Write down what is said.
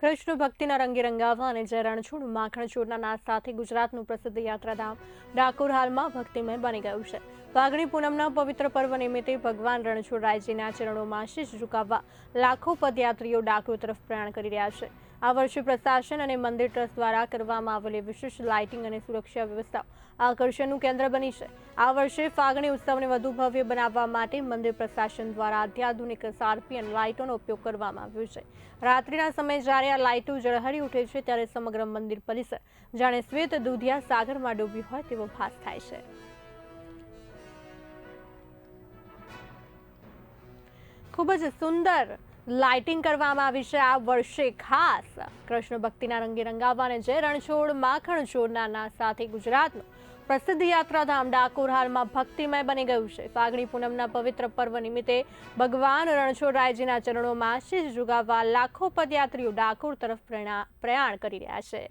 કૃષ્ણ ભક્તિના રંગે રંગાવા અને જય રણછોડ માખણચોરના નાદ સાથે ગુજરાતનું પ્રસિદ્ધ યાત્રાધામ ડાકોર હાલમાં ભક્તિમય બની ગયું છે। ફાગણી પૂનમના પવિત્ર પર્વ નિમિત્તે ભગવાન રણછોડરાયજીના ચરણોમાં શીશ ઝુકાવવા લાખો પદયાત્રીઓ ડાકોર તરફ પ્રયાણ કરી રહ્યા છે। આ વર્ષે પ્રશાસન અને મંદિર ટ્રસ્ટ દ્વારા કરવામાં આવેલી વિશેષ લાઇટિંગ અને સુરક્ષા વ્યવસ્થા આકર્ષણનું કેન્દ્ર બની છે। આ વર્ષે ફાગણી ઉત્સવને વધુ ભવ્ય બનાવવા માટે મંદિર પ્રશાસન દ્વારા અત્યાધુનિક સ્કાર્પિયન લાઇટોનો ઉપયોગ કરવામાં આવ્યો છે। રાત્રિના સમયે જ્યારે આ લાઇટો ઝળહળી ઉઠે છે ત્યારે સમગ્ર મંદિર પરિસર જાણે શ્વેત દૂધિયા સાગરમાં ડૂબ્યું હોય તેવો ભાસ થાય છે। ખૂબ જ સુંદર લાઇટિંગ કરવામાં આવી છે આ વર્ષે ખાસ કૃષ્ણ ભક્તિના રંગે રંગાવા અને જય રણછોડ માખણચોરના નાદ સાથે ગુજરાતનું પ્રસિદ્ધ યાત્રાધામ ડાકોર હાલમાં ભક્તિમય બની ગયું છે। ફાગણી પૂનમના પવિત્ર પર્વ નિમિત્તે ભગવાન રણછોડરાયજીના ચરણોમાં શીશ ઝુકાવવા લાખો પદયાત્રીઓ ડાકોર તરફ પ્રયાણ કરી રહ્યા છે।